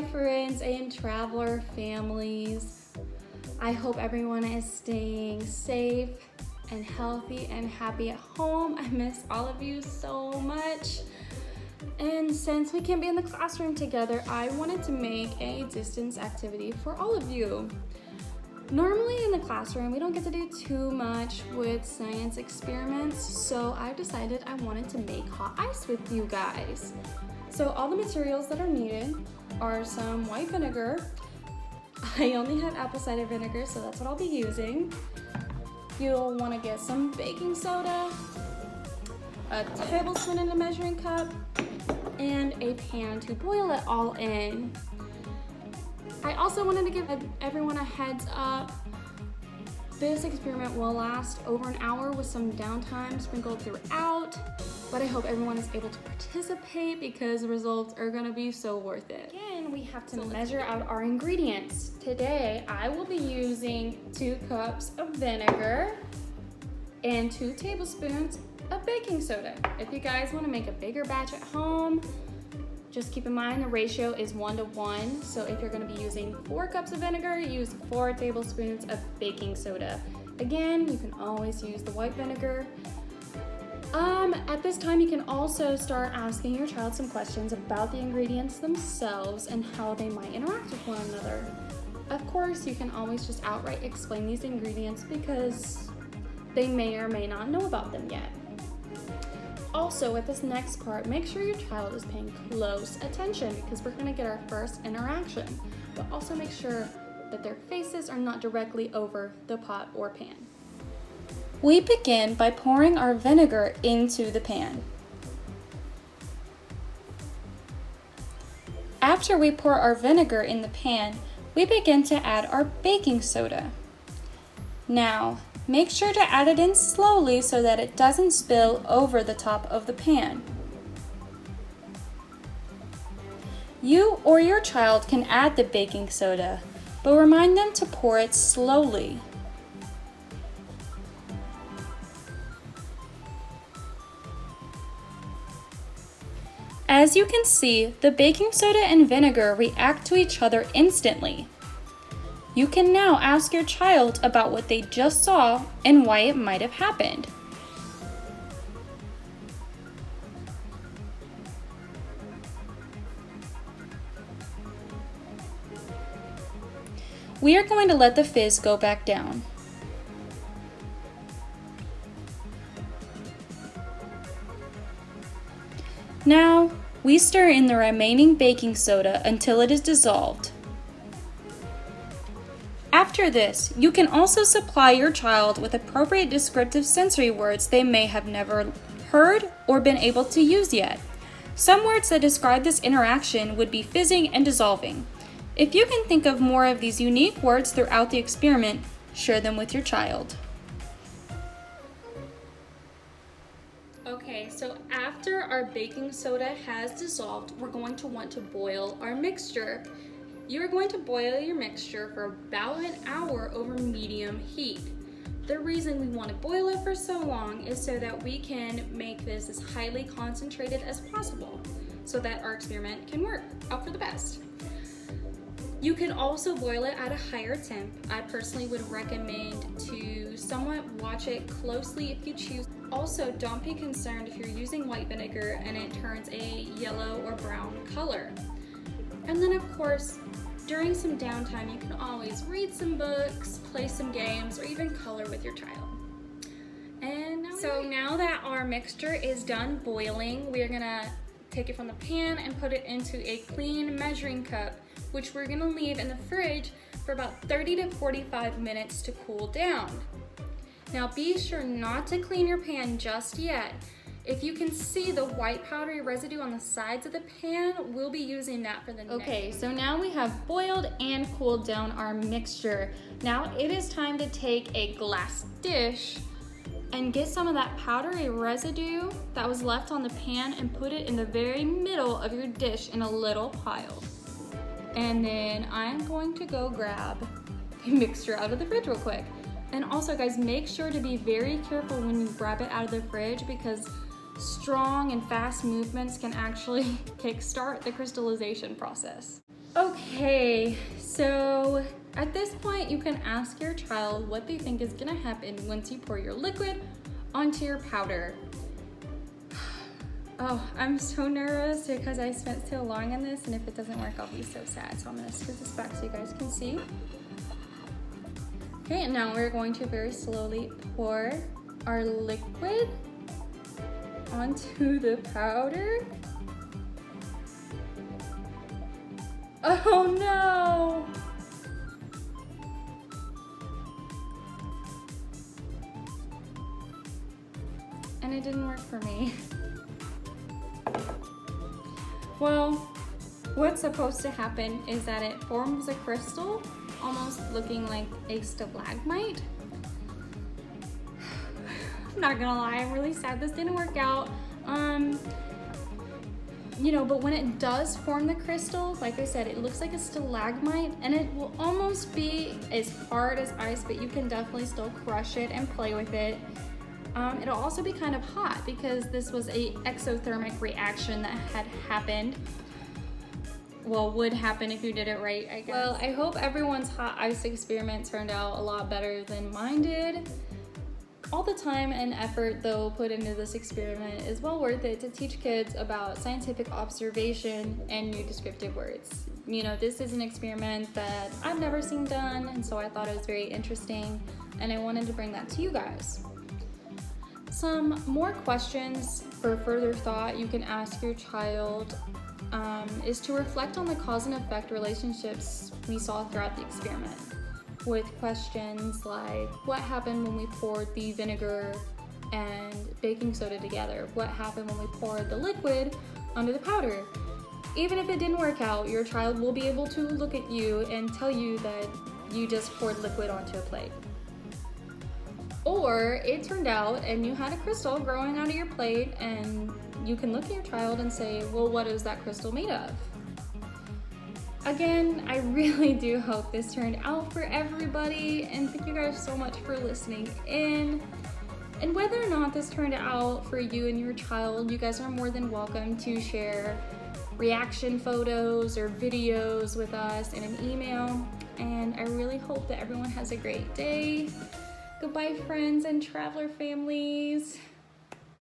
Hi friends and traveler families. I hope everyone is staying safe and healthy and happy at home. I miss all of you so much. And since we can't be in the classroom together, I wanted to make a distance activity for all of you. Normally in the classroom, we don't get to do too much with science experiments, so I decided I wanted to make hot ice with you guys. So all the materials that are needed are some white vinegar. I only have apple cider vinegar, so that's what I'll be using. You'll want to get some baking soda, a tablespoon in a measuring cup, and a pan to boil it all in. I also wanted to give everyone a heads up. This experiment will last over an hour with some downtime sprinkled throughout, but I hope everyone is able to participate because the results are gonna be so worth it. Again, we have to measure out our ingredients. Today, I will be using 2 cups of vinegar and 2 tablespoons of baking soda. If you guys wanna make a bigger batch at home, just keep in mind the ratio is 1 to 1. So if you're gonna be using 4 cups of vinegar, use 4 tablespoons of baking soda. Again, you can always use the white vinegar. At this time, you can also start asking your child some questions about the ingredients themselves and how they might interact with one another. Of course, you can always just outright explain these ingredients because they may or may not know about them yet. Also, with this next part, make sure your child is paying close attention because we're gonna get our first interaction, but also make sure that their faces are not directly over the pot or pan. We begin by pouring our vinegar into the pan. After we pour our vinegar in the pan, we begin to add our baking soda. Now, make sure to add it in slowly so that it doesn't spill over the top of the pan. You or your child can add the baking soda, but remind them to pour it slowly. As you can see, the baking soda and vinegar react to each other instantly. You can now ask your child about what they just saw and why it might have happened. We are going to let the fizz go back down. Now, we stir in the remaining baking soda until it is dissolved. After this, you can also supply your child with appropriate descriptive sensory words they may have never heard or been able to use yet. Some words that describe this interaction would be fizzing and dissolving. If you can think of more of these unique words throughout the experiment, share them with your child. Okay, so after our baking soda has dissolved, we're going to want to boil our mixture. You are going to boil your mixture for about an hour over medium heat. The reason we want to boil it for so long is so that we can make this as highly concentrated as possible so that our experiment can work out for the best. You can also boil it at a higher temp. I personally would recommend to somewhat watch it closely if you choose. Also, don't be concerned if you're using white vinegar and it turns a yellow or brown color. And then of course, during some downtime, you can always read some books, play some games, or even color with your child. And now that our mixture is done boiling, we are gonna take it from the pan and put it into a clean measuring cup, which we're gonna leave in the fridge for about 30 to 45 minutes to cool down. Now be sure not to clean your pan just yet. If you can see the white powdery residue on the sides of the pan, we'll be using that for the next. Okay, so now we have boiled and cooled down our mixture. Now it is time to take a glass dish and get some of that powdery residue that was left on the pan and put it in the very middle of your dish in a little pile. And then I'm going to go grab the mixture out of the fridge real quick. And also guys, make sure to be very careful when you grab it out of the fridge because strong and fast movements can actually kickstart the crystallization process. Okay, so at this point you can ask your child what they think is gonna happen once you pour your liquid onto your powder. Oh, I'm so nervous because I spent so long on this, and if it doesn't work, I'll be so sad. So I'm gonna scoot this back so you guys can see. Okay, and now we're going to very slowly pour our liquid onto the powder. Oh no! And it didn't work for me. Well, what's supposed to happen is that it forms a crystal, almost looking like a stalagmite. I'm not gonna lie, I'm really sad this didn't work out. But when it does form the crystal, like I said, it looks like a stalagmite, and it will almost be as hard as ice, but you can definitely still crush it and play with it. It'll also be kind of hot because this was a exothermic reaction that had happened. Well, would happen if you did it right, I guess. Well, I hope everyone's hot ice experiment turned out a lot better than mine did. All the time and effort, though, put into this experiment is well worth it to teach kids about scientific observation and new descriptive words. This is an experiment that I've never seen done, and so I thought it was very interesting, and I wanted to bring that to you guys. Some more questions for further thought you can ask your child is to reflect on the cause and effect relationships we saw throughout the experiment, with questions like, what happened when we poured the vinegar and baking soda together? What happened when we poured the liquid onto the powder? Even if it didn't work out, your child will be able to look at you and tell you that you just poured liquid onto a plate. Or it turned out and you had a crystal growing out of your plate, and you can look at your child and say, well, what is that crystal made of? Again, I really do hope this turned out for everybody, and thank you guys so much for listening in. And whether or not this turned out for you and your child, you guys are more than welcome to share reaction photos or videos with us in an email. And I really hope that everyone has a great day. Goodbye, friends and traveler families.